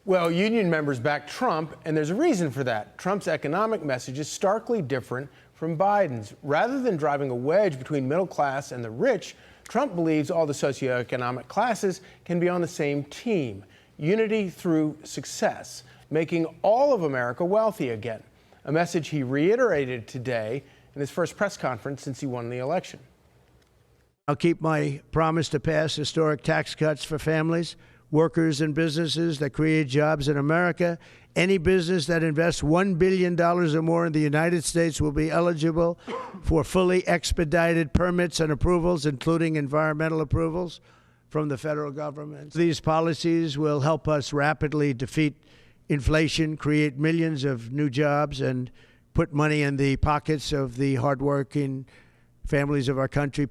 Well, union members back Trump, and there's a reason for that. Trump's economic message is starkly different from Biden's. Rather than driving a wedge between middle class and the rich, Trump believes all the socioeconomic classes can be on the same team. Unity through success, making all of America wealthy again. A message he reiterated today in his first press conference since he won the election. I'll keep my promise to pass historic tax cuts for families, workers, and businesses that create jobs in America. Any business that invests $1 billion or more in the United States will be eligible for fully expedited permits and approvals, including environmental approvals from the federal government. These policies will help us rapidly defeat inflation, create millions of new jobs, and put money in the pockets of the hardworking families of our country.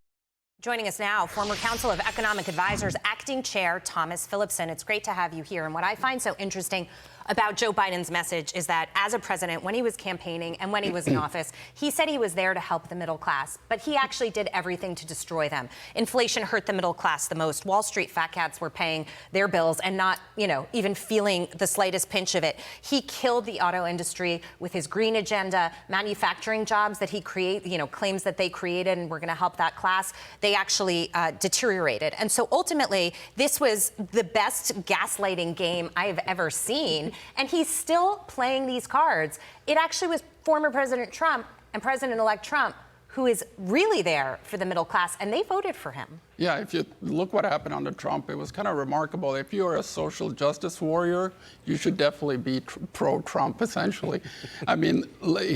Joining us now, former Council of Economic Advisors Acting Chair Tomas Philipson. It's great to have you here. And what I find so interesting about Joe Biden's message is that as a president, when he was campaigning and when he was in office, he said he was there to help the middle class, but he actually did everything to destroy them. Inflation hurt the middle class the most. Wall Street fat cats were paying their bills and not, even feeling the slightest pinch of it. He killed the auto industry with his green agenda, manufacturing jobs that he claims that they created and were going to help that class. They actually deteriorated. And so ultimately, this was the best gaslighting game I have ever seen. And he's still playing these cards. It actually was former President Trump and President-elect Trump who is really there for the middle class, and they voted for him. Yeah, if you look what happened under Trump, it was kind of remarkable. If you're a social justice warrior, you should definitely be pro-Trump, essentially. I mean,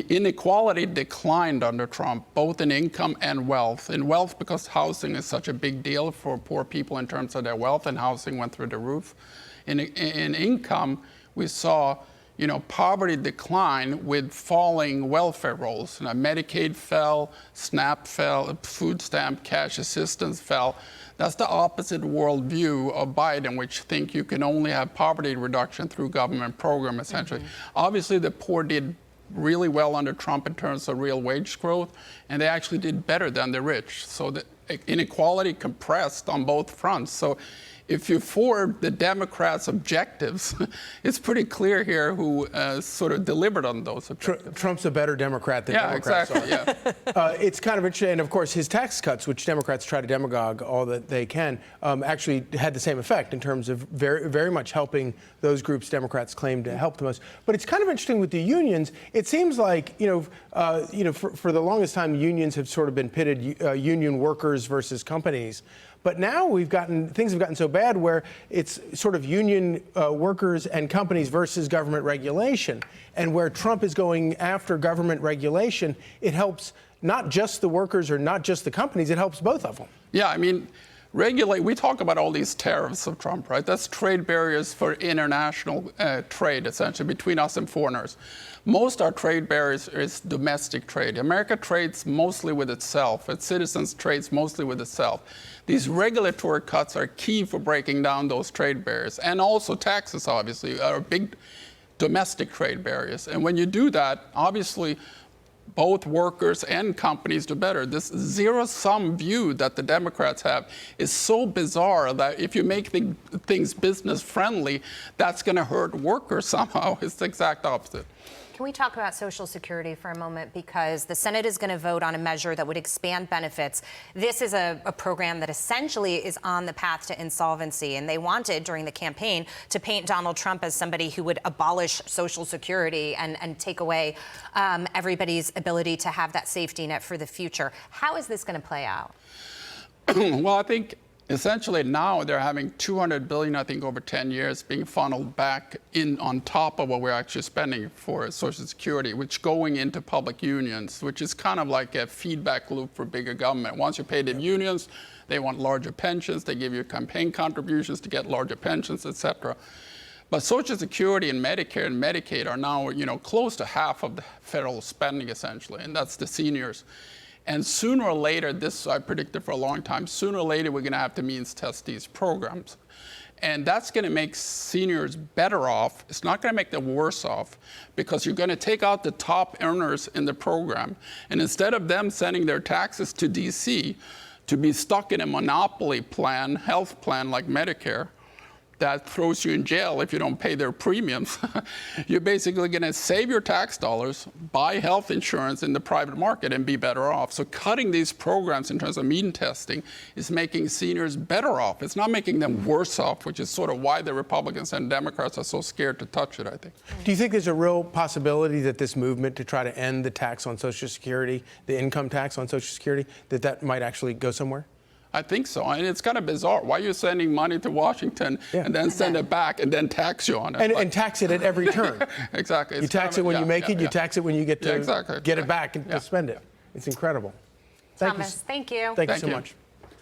inequality declined under Trump, both in income and wealth. In wealth, because housing is such a big deal for poor people in terms of their wealth, and housing went through the roof. In income, we saw, poverty decline with falling welfare rolls. Medicaid fell, SNAP fell, food stamp, cash assistance fell. That's the opposite worldview of Biden, which think you can only have poverty reduction through government program, essentially. Obviously, the poor did really well under Trump in terms of real wage growth, and they actually did better than the rich. So the inequality compressed on both fronts. So if you forward the Democrats' objectives, it's pretty clear here who sort of delivered on those objectives. Trump's a better Democrat than Democrats are. Yeah. It's kind of interesting. And, of course, his tax cuts, which Democrats try to demagogue all that they can, actually had the same effect in terms of very, very much helping those groups Democrats claim to help the most. But it's kind of interesting with the unions. It seems like, for the longest time, unions have sort of been pitted union workers versus companies. But now things have gotten so bad where it's sort of union workers and companies versus government regulation. And where Trump is going after government regulation, it helps not just the workers or not just the companies, it helps both of them. Yeah, I mean, we talk about all these tariffs of Trump, right? That's trade barriers for international trade, essentially, between us and foreigners. Most our trade barriers is domestic trade. America trades mostly with itself. Its citizens trades mostly with itself. These regulatory cuts are key for breaking down those trade barriers. And also taxes, obviously, are big domestic trade barriers. And when you do that, obviously, both workers and companies do better. This zero-sum view that the Democrats have is so bizarre that if you make things business-friendly, that's going to hurt workers somehow. It's the exact opposite. Can we talk about Social Security for a moment? Because the Senate is going to vote on a measure that would expand benefits. This is a program that essentially is on the path to insolvency. And they wanted, during the campaign, to paint Donald Trump as somebody who would abolish Social Security and take away everybody's ability to have that safety net for the future. How is this going to play out? Well, I think essentially now they're having $200 billion, I think, over 10 years being funneled back in on top of what we're actually spending for Social Security, which going into public unions, which is kind of like a feedback loop for bigger government. Once you pay the unions, they want larger pensions. They give you campaign contributions to get larger pensions, et cetera. But Social Security and Medicare and Medicaid are now, close to half of the federal spending, essentially, and that's the seniors. And sooner or later, this I predicted for a long time, sooner or later we're going to have to means test these programs. And that's going to make seniors better off. It's not going to make them worse off because you're going to take out the top earners in the program. And instead of them sending their taxes to D.C. to be stuck in a monopoly plan, health plan like Medicare, that throws you in jail if you don't pay their premiums. You're basically going to save your tax dollars, buy health insurance in the private market, and be better off. So cutting these programs in terms of mean testing is making seniors better off. It's not making them worse off, which is sort of why the Republicans and Democrats are so scared to touch it, I think. Do you think there's a real possibility that this movement to try to end the tax on Social Security, the income tax on Social Security, that might actually go somewhere? I think so. And it's kind of bizarre. Why are you sending money to Washington and then send it back and then tax you on it? And tax it at every turn. Exactly. You tax it when you make it, you tax it when you get to get it back and to spend it. It's incredible. Thomas, thank you. Thank you so much.